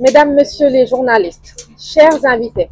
Mesdames, Messieurs les journalistes, chers invités,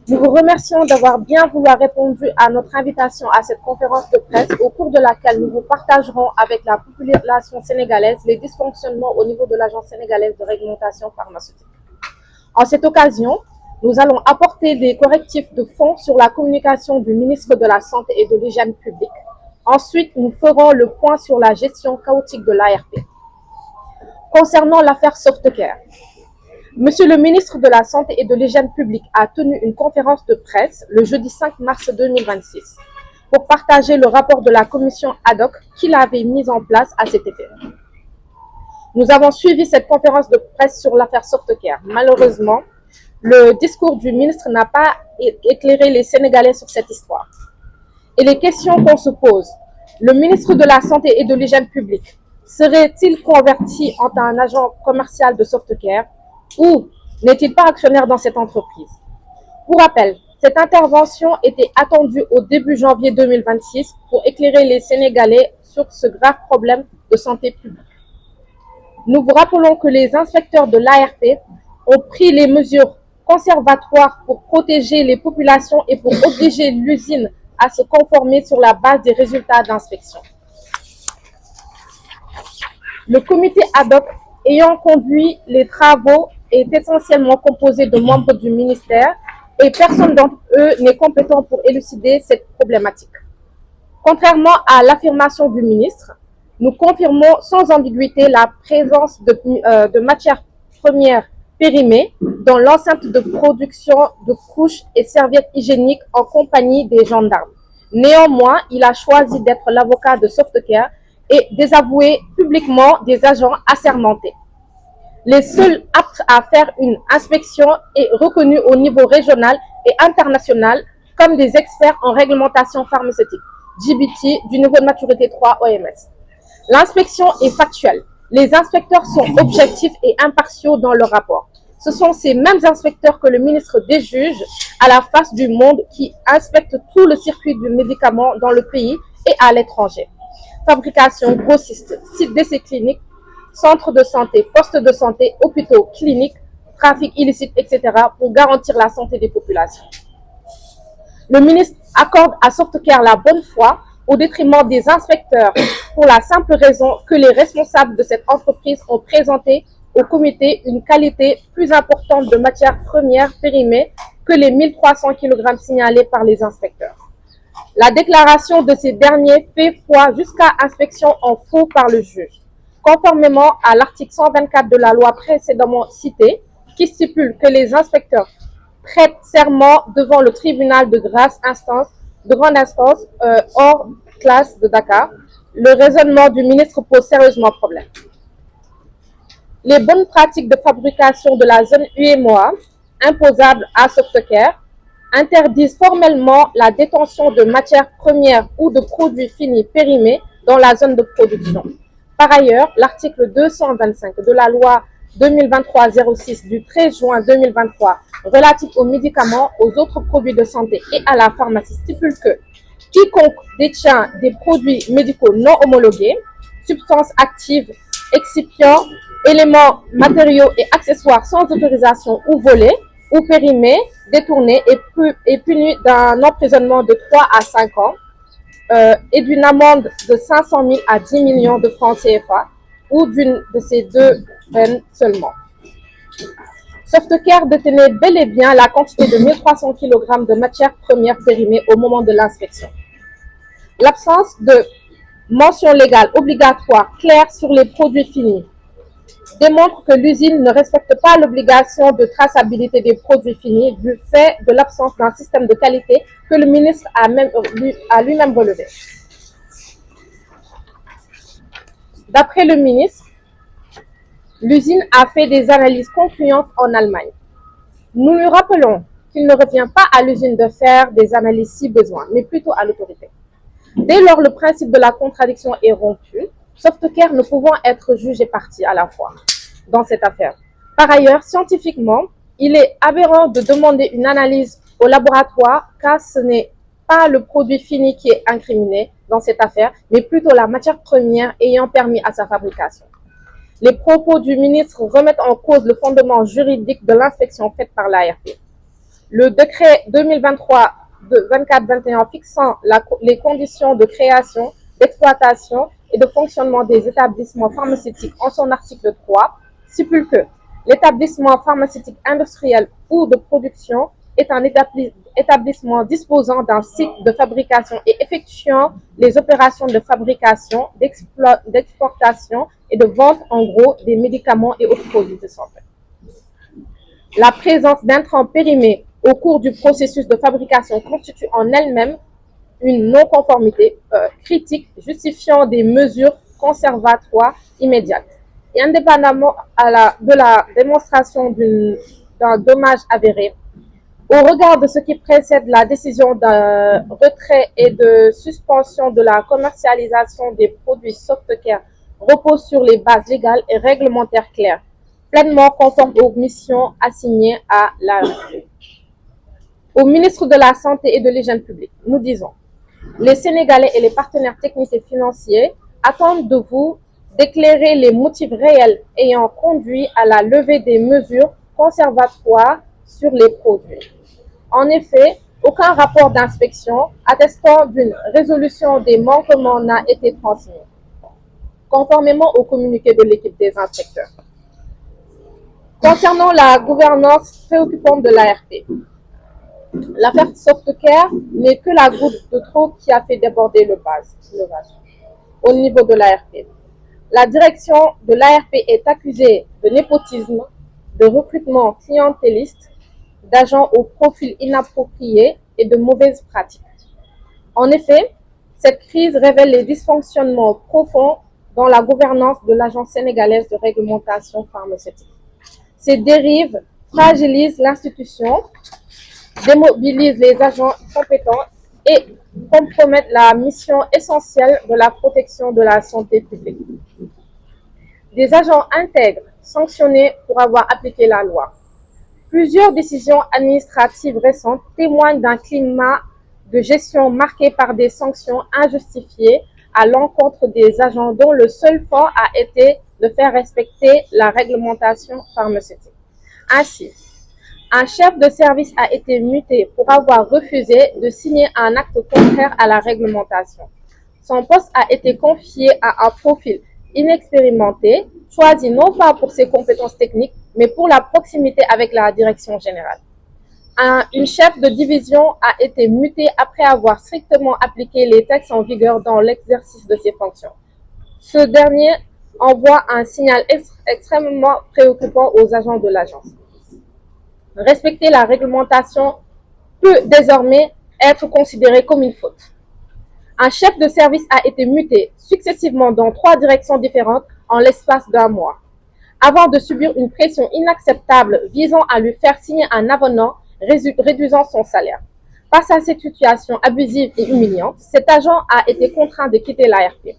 nous vous remercions d'avoir bien vouloir répondu à notre invitation à cette conférence de presse au cours de laquelle nous vous partagerons avec la population sénégalaise les dysfonctionnements au niveau de l'Agence sénégalaise de réglementation pharmaceutique. En cette occasion, nous allons apporter des correctifs de fond sur la communication du ministre de la Santé et de l'Hygiène publique. Ensuite, nous ferons le point sur la gestion chaotique de l'ARP. Concernant l'affaire Softcare, Monsieur le ministre de la Santé et de l'Hygiène publique a tenu une conférence de presse le jeudi 5 mars 2026 pour partager le rapport de la commission ad hoc qu'il avait mise en place à cet effet. Nous avons suivi cette conférence de presse sur l'affaire Softcare. Malheureusement, le discours du ministre n'a pas éclairé les Sénégalais sur cette histoire. Et les questions qu'on se pose, le ministre de la Santé et de l'Hygiène publique serait-il converti en un agent commercial de Softcare ou n'est-il pas actionnaire dans cette entreprise? Pour rappel, cette intervention était attendue au début janvier 2026 pour éclairer les Sénégalais sur ce grave problème de santé publique. Nous vous rappelons que les inspecteurs de l'ARP ont pris les mesures conservatoires pour protéger les populations et pour obliger l'usine à se conformer sur la base des résultats d'inspection. Le comité ad hoc ayant conduit les travaux est essentiellement composé de membres du ministère et personne d'entre eux n'est compétent pour élucider cette problématique. Contrairement à l'affirmation du ministre, nous confirmons sans ambiguïté la présence de matières premières périmées dans l'enceinte de production de couches et serviettes hygiéniques en compagnie des gendarmes. Néanmoins, il a choisi d'être l'avocat de Softcare et désavouer publiquement des agents assermentés. Les seuls aptes à faire une inspection est reconnus au niveau régional et international comme des experts en réglementation pharmaceutique, GBT du niveau de maturité 3 OMS. L'inspection est factuelle. Les inspecteurs sont objectifs et impartiaux dans leur rapport. Ce sont ces mêmes inspecteurs que le ministre déjuge à la face du monde qui inspectent tout le circuit du médicament dans le pays et à l'étranger. Fabrication, grossiste, sites d'essais cliniques, centres de santé, postes de santé, hôpitaux, cliniques, trafic illicite, etc. pour garantir la santé des populations. Le ministre accorde à Softcare la bonne foi au détriment des inspecteurs pour la simple raison que les responsables de cette entreprise ont présenté au comité une qualité plus importante de matières premières périmées que les 1300 kg signalés par les inspecteurs. La déclaration de ces derniers fait foi jusqu'à inspection en faux par le juge, conformément à l'article 124 de la loi précédemment citée, qui stipule que les inspecteurs prêtent serment devant le tribunal de grande instance hors classe de Dakar. Le raisonnement du ministre pose sérieusement problème. Les bonnes pratiques de fabrication de la zone UEMOA, imposables à Softcare, interdisent formellement la détention de matières premières ou de produits finis périmés dans la zone de production. Par ailleurs, l'article 225 de la loi 2023-06 du 13 juin 2023 relatif aux médicaments, aux autres produits de santé et à la pharmacie stipule que quiconque détient des produits médicaux non homologués, substances actives, excipients, éléments matériaux et accessoires sans autorisation ou volés ou périmés, détournés est puni d'un emprisonnement de 3 à 5 ans et d'une amende de 500 000 à 10 millions de francs CFA ou d'une de ces deux peines seulement. Softcare détenait bel et bien la quantité de 1300 kg de matières premières périmées au moment de l'inspection. L'absence de mention légale obligatoire claire sur les produits finis démontre que l'usine ne respecte pas l'obligation de traçabilité des produits finis du fait de l'absence d'un système de qualité que le ministre a lui-même relevé. D'après le ministre, l'usine a fait des analyses concluantes en Allemagne. Nous lui rappelons qu'il ne revient pas à l'usine de faire des analyses si besoin, mais plutôt à l'autorité. Dès lors, le principe de la contradiction est rompu, Softcare ne pouvant être juge et partie à la fois dans cette affaire. Par ailleurs, scientifiquement, il est aberrant de demander une analyse au laboratoire car ce n'est pas le produit fini qui est incriminé dans cette affaire, mais plutôt la matière première ayant permis à sa fabrication. Les propos du ministre remettent en cause le fondement juridique de l'inspection faite par l'ARP. Le décret 2023 de 24-21 fixant les conditions de création, d'exploitation et de fonctionnement des établissements pharmaceutiques en son article 3 stipule que l'établissement pharmaceutique industriel ou de production est un établissement disposant d'un site de fabrication et effectuant les opérations de fabrication, d'exportation et de vente en gros des médicaments et autres produits de santé. La présence d'intrants périmés au cours du processus de fabrication constitue en elle-même une non-conformité critique justifiant des mesures conservatoires immédiates. Et indépendamment de la démonstration d'un dommage avéré, au regard de ce qui précède la décision de retrait et de suspension de la commercialisation des produits Softcare repose sur les bases légales et réglementaires claires, pleinement conformes aux missions assignées à l'ARP. Au ministre de la Santé et de l'Hygiène publique, nous disons: les Sénégalais et les partenaires techniques et financiers attendent de vous d'éclairer les motifs réels ayant conduit à la levée des mesures conservatoires sur les produits. En effet, aucun rapport d'inspection attestant d'une résolution des manquements n'a été transmis, conformément au communiqué de l'équipe des inspecteurs. Concernant la gouvernance préoccupante de l'ARP, l'affaire Softcare n'est que la goutte de trop qui a fait déborder le vase au niveau de l'ARP. La direction de l'ARP est accusée de népotisme, de recrutement clientéliste, d'agents au profil inapproprié et de mauvaises pratiques. En effet, cette crise révèle les dysfonctionnements profonds dans la gouvernance de l'Agence sénégalaise de réglementation pharmaceutique. Ces dérives fragilisent l'institution, démobilisent les agents compétents et compromettent la mission essentielle de la protection de la santé publique. Des agents intègres sanctionnés pour avoir appliqué la loi. Plusieurs décisions administratives récentes témoignent d'un climat de gestion marqué par des sanctions injustifiées à l'encontre des agents dont le seul fond a été de faire respecter la réglementation pharmaceutique. Ainsi, un chef de service a été muté pour avoir refusé de signer un acte contraire à la réglementation. Son poste a été confié à un profil inexpérimenté, choisi non pas pour ses compétences techniques, mais pour la proximité avec la direction générale. Une chef de division a été mutée après avoir strictement appliqué les textes en vigueur dans l'exercice de ses fonctions. Ce dernier envoie un signal extrêmement préoccupant aux agents de l'agence. Respecter la réglementation peut désormais être considéré comme une faute. Un chef de service a été muté successivement dans 3 directions différentes en l'espace d'1 mois, avant de subir une pression inacceptable visant à lui faire signer un avenant réduisant son salaire. Face à cette situation abusive et humiliante, cet agent a été contraint de quitter l'ARP.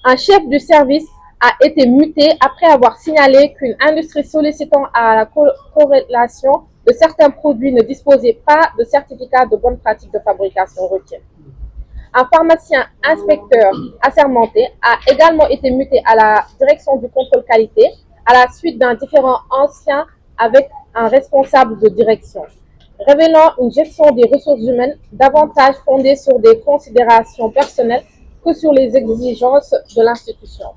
Un chef du service a été muté après avoir signalé qu'une industrie sollicitant à la corrélation de certains produits ne disposait pas de certificat de bonne pratique de fabrication requis. Un pharmacien inspecteur assermenté a également été muté à la direction du contrôle qualité à la suite d'un différend ancien avec un responsable de direction, révélant une gestion des ressources humaines davantage fondée sur des considérations personnelles que sur les exigences de l'institution.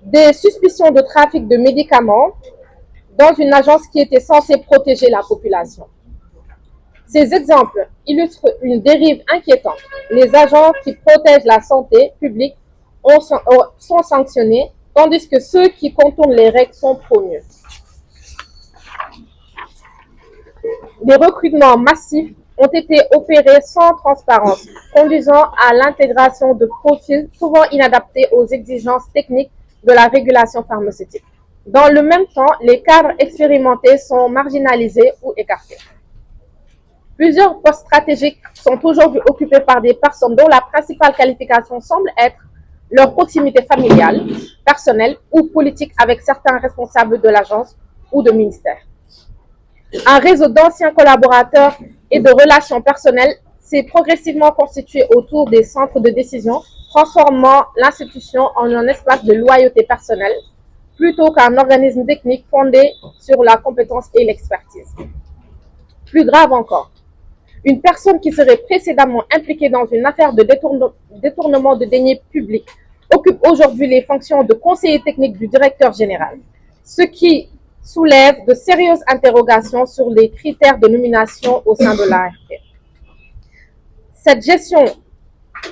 Des suspicions de trafic de médicaments dans une agence qui était censée protéger la population. Ces exemples illustrent une dérive inquiétante. Les agents qui protègent la santé publique sont sanctionnés, tandis que ceux qui contournent les règles sont promus. Des recrutements massifs ont été opérés sans transparence, conduisant à l'intégration de profils souvent inadaptés aux exigences techniques de la régulation pharmaceutique. Dans le même temps, les cadres expérimentés sont marginalisés ou écartés. Plusieurs postes stratégiques sont aujourd'hui occupés par des personnes dont la principale qualification semble être leur proximité familiale, personnelle ou politique avec certains responsables de l'agence ou de ministère. Un réseau d'anciens collaborateurs et de relations personnelles s'est progressivement constitué autour des centres de décision, transformant l'institution en un espace de loyauté personnelle plutôt qu'un organisme technique fondé sur la compétence et l'expertise. Plus grave encore, une personne qui serait précédemment impliquée dans une affaire de détournement de deniers publics occupe aujourd'hui les fonctions de conseiller technique du directeur général, ce qui soulève de sérieuses interrogations sur les critères de nomination au sein de l'ARP. Cette gestion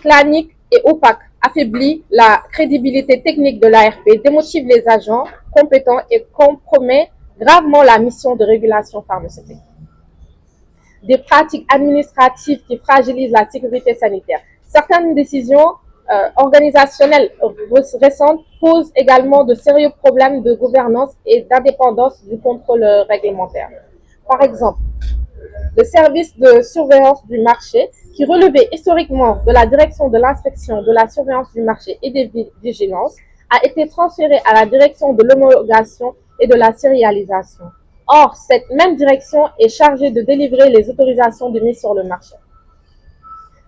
clanique et opaque affaiblit la crédibilité technique de l'ARP, démotive les agents compétents et compromet gravement la mission de régulation pharmaceutique. Des pratiques administratives qui fragilisent la sécurité sanitaire. Certaines décisions organisationnelles récentes posent également de sérieux problèmes de gouvernance et d'indépendance du contrôle réglementaire. Par exemple, le service de surveillance du marché, qui relevait historiquement de la direction de l'inspection, de la surveillance du marché et des vigilances, a été transféré à la direction de l'homologation et de la sérialisation. Or, cette même direction est chargée de délivrer les autorisations de mise sur le marché.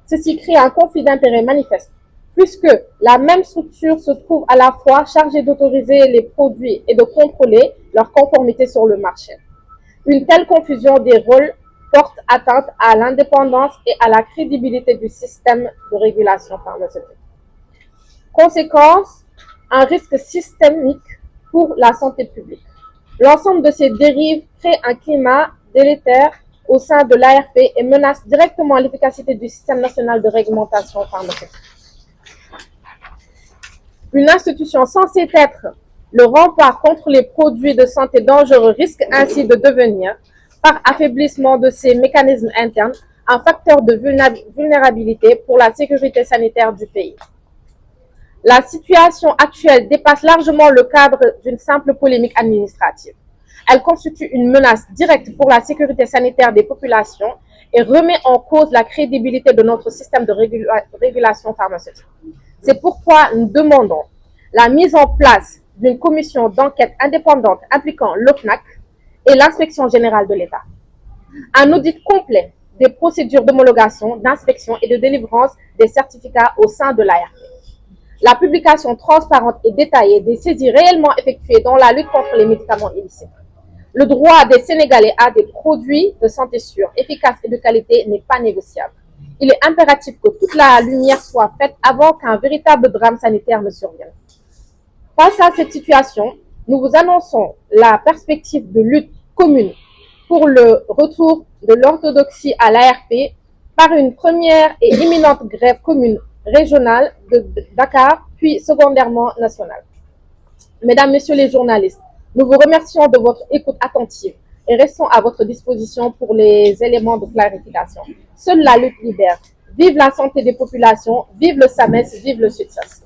Ceci crée un conflit d'intérêts manifeste, puisque la même structure se trouve à la fois chargée d'autoriser les produits et de contrôler leur conformité sur le marché. Une telle confusion des rôles porte atteinte à l'indépendance et à la crédibilité du système de régulation pharmaceutique. Conséquence, un risque systémique pour la santé publique. L'ensemble de ces dérives crée un climat délétère au sein de l'ARP et menace directement l'efficacité du système national de réglementation pharmaceutique. Une institution censée être le rempart contre les produits de santé dangereux risque ainsi de devenir, par affaiblissement de ses mécanismes internes, un facteur de vulnérabilité pour la sécurité sanitaire du pays. La situation actuelle dépasse largement le cadre d'une simple polémique administrative. Elle constitue une menace directe pour la sécurité sanitaire des populations et remet en cause la crédibilité de notre système de régulation pharmaceutique. C'est pourquoi nous demandons la mise en place d'une commission d'enquête indépendante impliquant l'OFNAC et l'inspection générale de l'État. Un audit complet des procédures d'homologation, d'inspection et de délivrance des certificats au sein de l'ARP. La publication transparente et détaillée des saisies réellement effectuées dans la lutte contre les médicaments illicites. Le droit des Sénégalais à des produits de santé sûrs, efficaces et de qualité n'est pas négociable. Il est impératif que toute la lumière soit faite avant qu'un véritable drame sanitaire ne survienne. Face à cette situation, nous vous annonçons la perspective de lutte commune pour le retour de l'orthodoxie à l'ARP par une première et imminente grève commune régionale de Dakar, puis secondairement nationale. Mesdames, Messieurs les journalistes, nous vous remercions de votre écoute attentive et restons à votre disposition pour les éléments de clarification. Seule la lutte libère. Vive la santé des populations, vive le SAMES, vive le SUTSAS.